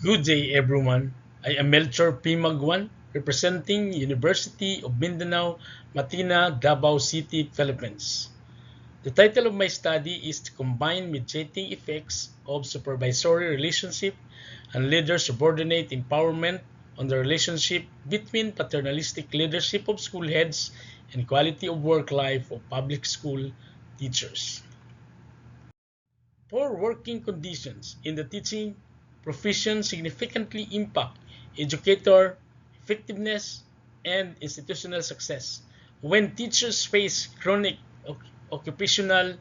Good day, everyone. I am Melchor P. Maguan, representing University of Mindanao, Matina, Davao City, Philippines. The title of my study is to combine mediating effects of supervisory relationship and leader-subordinate empowerment on the relationship between paternalistic leadership of school heads and quality of work life of public school teachers. Poor working conditions in the teaching profession significantly impact educator effectiveness and institutional success. When teachers face chronic occupational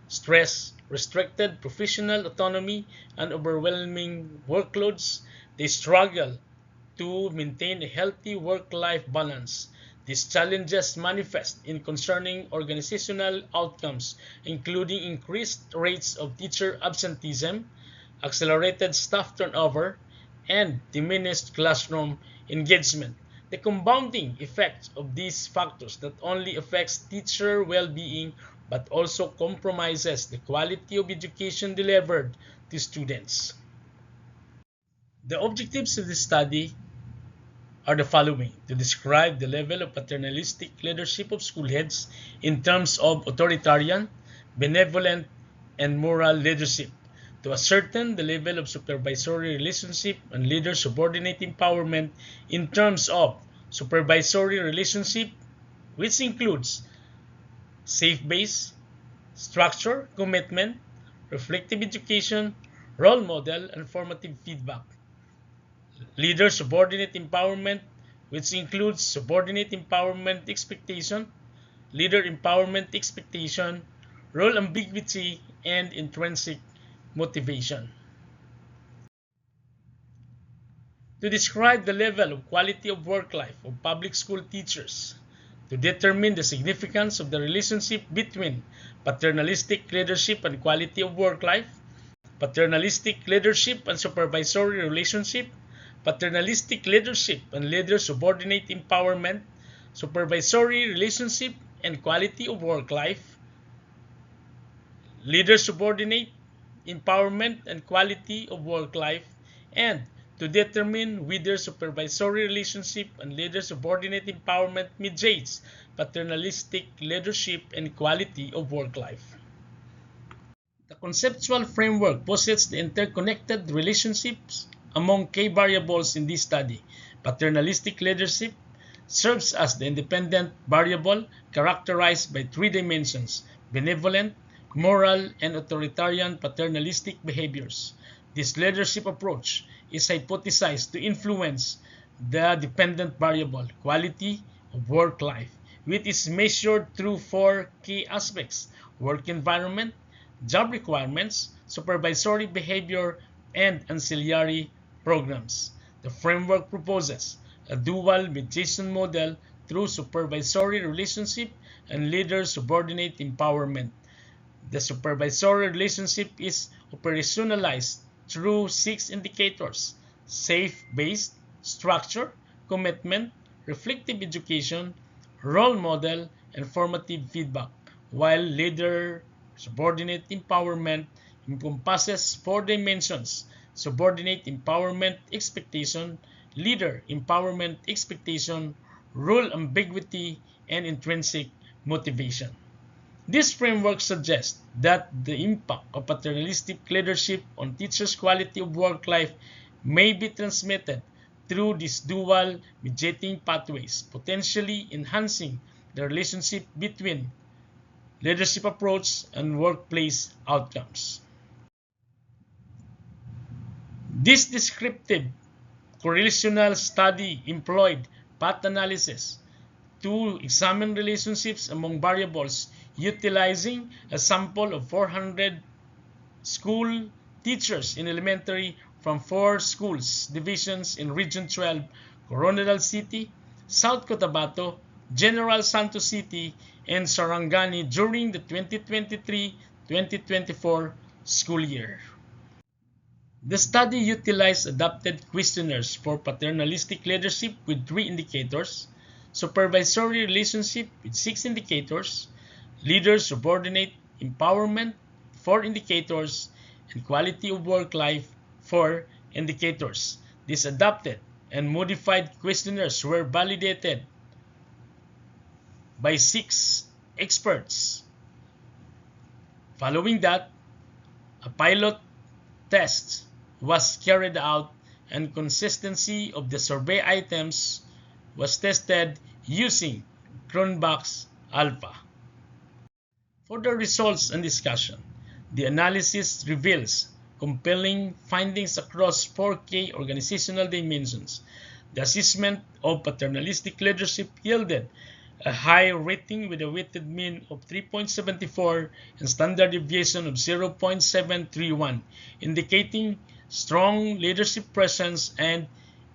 stress, restricted professional autonomy, and overwhelming workloads, they struggle to maintain a healthy work-life balance. These challenges manifest in concerning organizational outcomes, including increased rates of teacher absenteeism, accelerated staff turnover, and diminished classroom engagement. The compounding effect of these factors not only affects teacher well-being but also compromises the quality of education delivered to students. The objectives of this study are the following: to describe the level of paternalistic leadership of school heads in terms of authoritarian, benevolent, and moral leadership, to ascertain the level of supervisory relationship and leader-subordinate empowerment in terms of supervisory relationship, which includes safe base, structure, commitment, reflective education, role model, and formative feedback. Leader-subordinate empowerment, which includes subordinate empowerment expectation, leader empowerment expectation, role ambiguity, and intrinsic motivation. To describe the level of quality of work life of public school teachers, to determine the significance of the relationship between paternalistic leadership and quality of work life, paternalistic leadership and supervisory relationship, paternalistic leadership and leader-subordinate empowerment, supervisory relationship and quality of work life, leader-subordinate empowerment and quality of work life, and to determine whether supervisory relationship and leader-subordinate empowerment mediates paternalistic leadership and quality of work life. The conceptual framework posits the interconnected relationships among key variables in this study. Paternalistic leadership serves as the independent variable characterized by three dimensions: benevolent, moral, and authoritarian paternalistic behaviors. This leadership approach is hypothesized to influence the dependent variable, quality of work life, which is measured through four key aspects: work environment, job requirements, supervisory behavior, and ancillary programs. The framework proposes a dual mediation model through supervisory relationship and leader-subordinate empowerment. The supervisory relationship is operationalized through six indicators: safe-based, structure, commitment, reflective education, role model, and formative feedback, while leader subordinate empowerment encompasses four dimensions: subordinate empowerment expectation, leader empowerment expectation, role ambiguity, and intrinsic motivation. This framework suggests that the impact of paternalistic leadership on teachers' quality of work life may be transmitted through these dual mediating pathways, potentially enhancing the relationship between leadership approach and workplace outcomes. This descriptive correlational study employed path analysis to examine relationships among variables utilizing a sample of 400 school teachers in elementary from four schools divisions in Region 12, Coronadal City, South Cotabato, General Santos City, and Sarangani during the 2023-2024 school year. The study utilized adapted questionnaires for paternalistic leadership with three indicators, supervisory relationship with six indicators, leader-subordinate empowerment, four indicators, and quality of work life, four indicators. These adapted and modified questionnaires were validated by 6 experts. Following that, a pilot test was carried out and consistency of the survey items was tested using Cronbach's alpha. For the results and discussion, the analysis reveals compelling findings across 4 key organizational dimensions. The assessment of paternalistic leadership yielded a high rating with a weighted mean of 3.74 and standard deviation of 0.731, indicating strong leadership presence and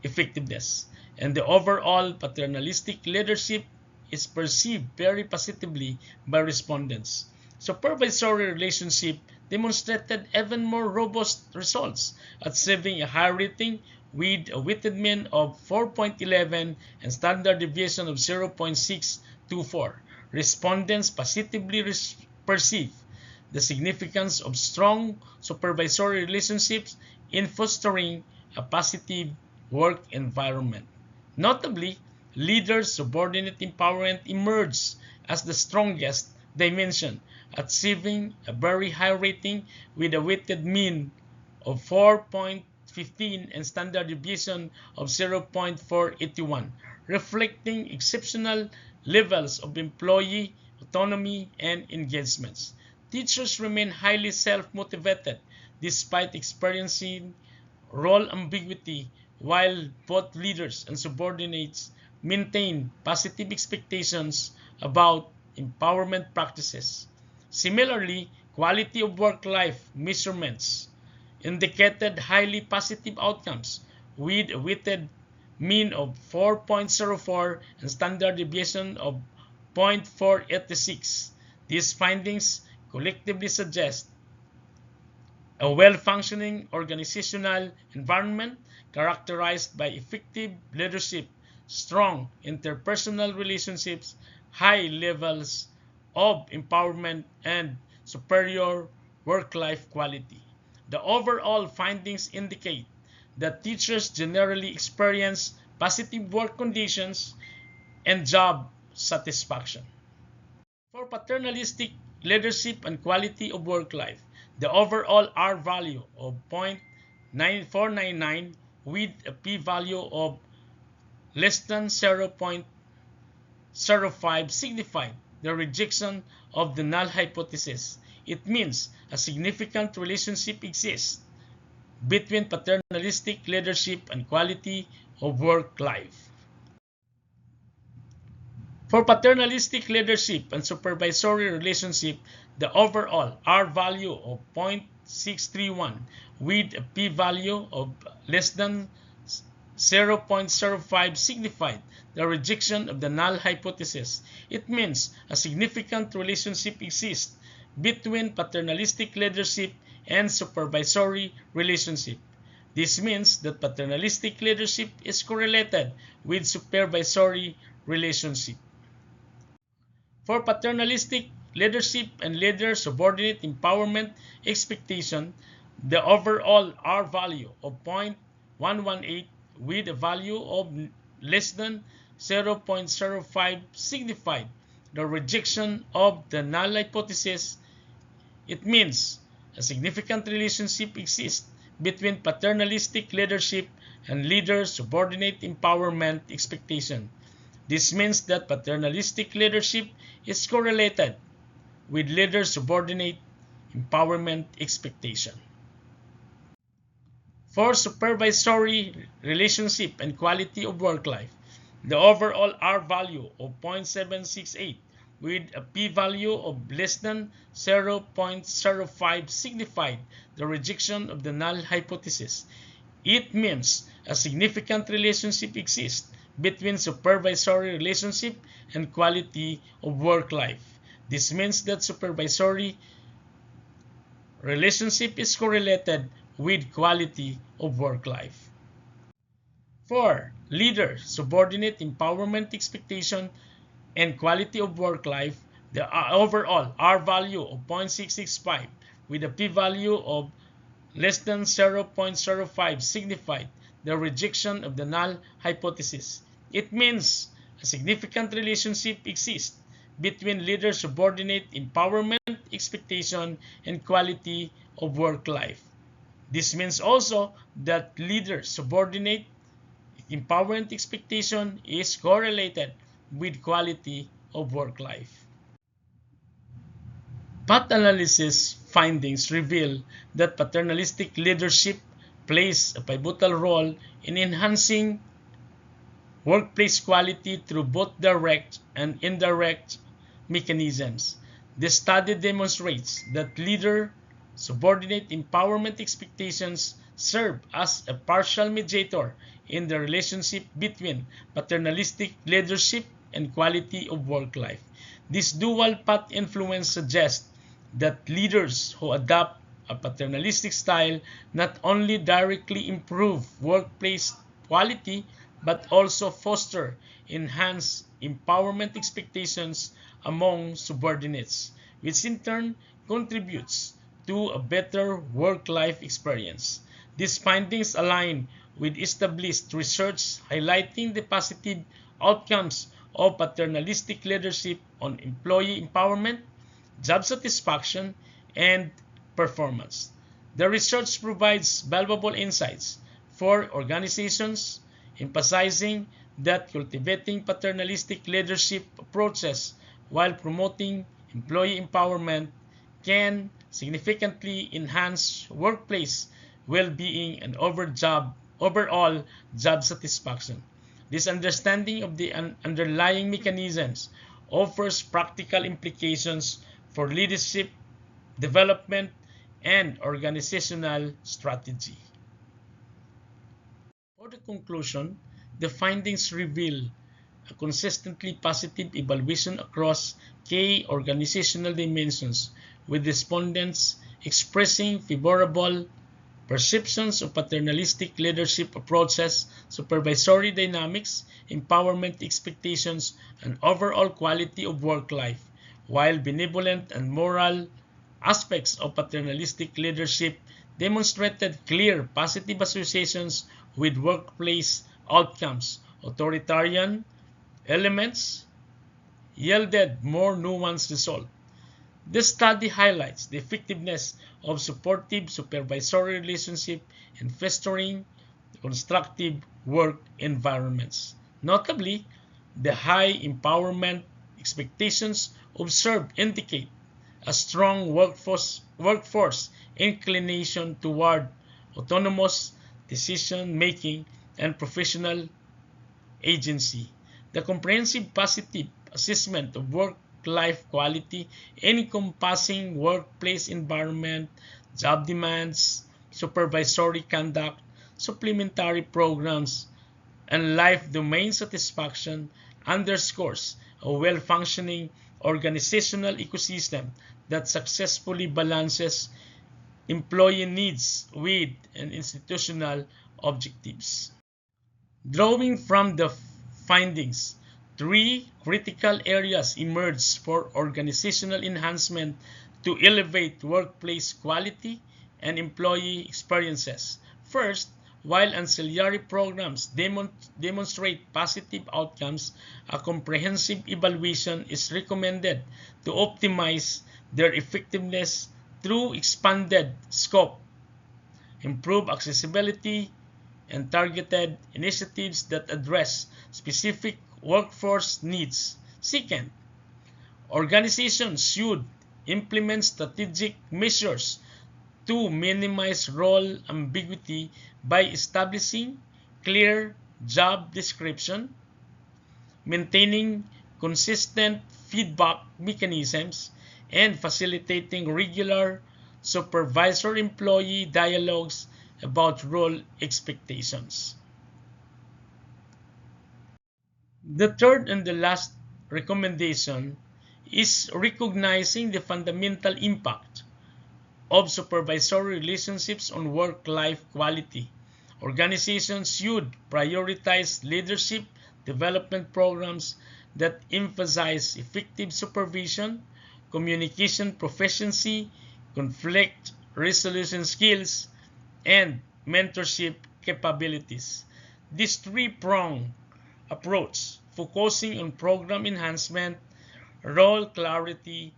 effectiveness. And the overall paternalistic leadership is perceived very positively by respondents. Supervisory relationship demonstrated even more robust results, achieving a high rating with a weighted mean of 4.11 and standard deviation of 0.624. Respondents positively perceive the significance of strong supervisory relationships in fostering a positive work environment. Notably, leader-subordinate empowerment emerged as the strongest dimension, achieving a very high rating with a weighted mean of 4.15 and standard deviation of 0.481, reflecting exceptional levels of employee autonomy and engagements. Teachers remain highly self-motivated despite experiencing role ambiguity, while both leaders and subordinates maintain positive expectations about empowerment practices. Similarly, quality of work-life measurements indicated highly positive outcomes with a weighted mean of 4.04 and standard deviation of 0.486. These findings collectively suggest a well-functioning organizational environment characterized by effective leadership, strong interpersonal relationships, high levels of empowerment, and superior work-life quality. The overall findings indicate that teachers generally experience positive work conditions and job satisfaction. For paternalistic leadership and quality of work life, the overall R value of 0.9499 with a p-value of less than 0.05 signified the rejection of the null hypothesis. It means a significant relationship exists between paternalistic leadership and quality of work life. For paternalistic leadership and supervisory relationship, the overall R value of 0.631 with a p-value of less than 0.05 signified the rejection of the null hypothesis. It means a significant relationship exists between paternalistic leadership and supervisory relationship. This means that paternalistic leadership is correlated with supervisory relationship. For paternalistic leadership and leader-subordinate empowerment expectation, the overall R value of 0.118 with a value of less than 0.05 signified the rejection of the null hypothesis. It means a significant relationship exists between paternalistic leadership and leader-subordinate empowerment expectation. This means that paternalistic leadership is correlated with leader-subordinate empowerment expectation. For supervisory relationship and quality of work life, the overall R value of 0.768 with a p-value of less than 0.05 signified the rejection of the null hypothesis. It means a significant relationship exists between supervisory relationship and quality of work life. This means that supervisory relationship is correlated with quality of work life. For leader-subordinate empowerment expectation and quality of work life, the overall R value of 0.665 with a p-value of less than 0.05 signified the rejection of the null hypothesis. It means a significant relationship exists between leader-subordinate empowerment expectation and quality of work life. This means also that leader-subordinate empowerment expectation is correlated with quality of work life. Path analysis findings reveal that paternalistic leadership plays a pivotal role in enhancing workplace quality through both direct and indirect mechanisms. The study demonstrates that leader-subordinate empowerment expectations serve as a partial mediator in the relationship between paternalistic leadership and quality of work life. This dual path influence suggests that leaders who adopt a paternalistic style not only directly improve workplace quality but also foster enhanced empowerment expectations among subordinates, which in turn contributes to a better work-life experience. These findings align with established research highlighting the positive outcomes of paternalistic leadership on employee empowerment, job satisfaction, and performance. The research provides valuable insights for organizations, emphasizing that cultivating paternalistic leadership approaches while promoting employee empowerment can significantly enhance workplace well-being and overall job satisfaction. This understanding of the underlying mechanisms offers practical implications for leadership development and organizational strategy. For the conclusion, the findings reveal a consistently positive evaluation across key organizational dimensions, with respondents expressing favorable perceptions of paternalistic leadership approaches, supervisory dynamics, empowerment expectations, and overall quality of work life, while benevolent and moral aspects of paternalistic leadership demonstrated clear positive associations with workplace outcomes. Authoritarian elements yielded more nuanced results. This study highlights the effectiveness of supportive supervisory relationship in fostering constructive work environments. Notably, the high empowerment expectations observed indicate a strong workforce inclination toward autonomous decision-making and professional agency. The comprehensive positive assessment of work-life quality, encompassing workplace environment, job demands, supervisory conduct, supplementary programs, and life domain satisfaction, underscores a well-functioning organizational ecosystem that successfully balances employee needs with and institutional objectives. Drawing from the findings, three critical areas emerge for organizational enhancement to elevate workplace quality and employee experiences. First, while ancillary programs demonstrate positive outcomes, a comprehensive evaluation is recommended to optimize their effectiveness through expanded scope, improved accessibility, and targeted initiatives that address specific workforce needs. Second, organizations should implement strategic measures to minimize role ambiguity by establishing clear job description, maintaining consistent feedback mechanisms, and facilitating regular supervisor-employee dialogues about role expectations. The third and the last recommendation is recognizing the fundamental impact of supervisory relationships on work-life quality. Organizations should prioritize leadership development programs that emphasize effective supervision, communication proficiency, conflict resolution skills, and mentorship capabilities. This three-pronged approach, focusing on program enhancement, role clarity,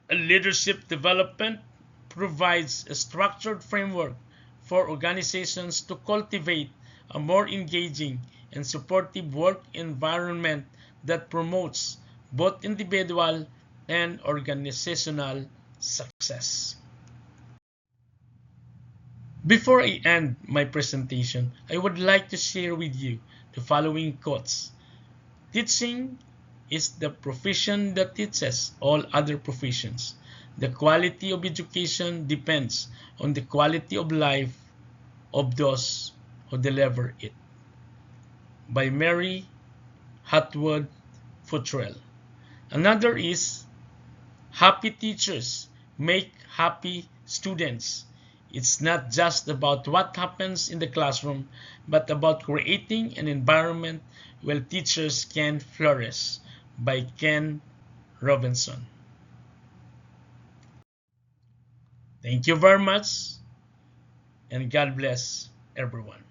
and leadership development, provides a structured framework for organizations to cultivate a more engaging and supportive work environment that promotes both individual and organizational success. Before I end my presentation, I would like to share with you the following quotes. Teaching is the profession that teaches all other professions. The quality of education depends on the quality of life of those who deliver it. By Mary Hatwood Futrell. Another is happy teachers make happy students. It's not just about what happens in the classroom, but about creating an environment where teachers can flourish. By Ken Robinson. Thank you very much, and God bless everyone.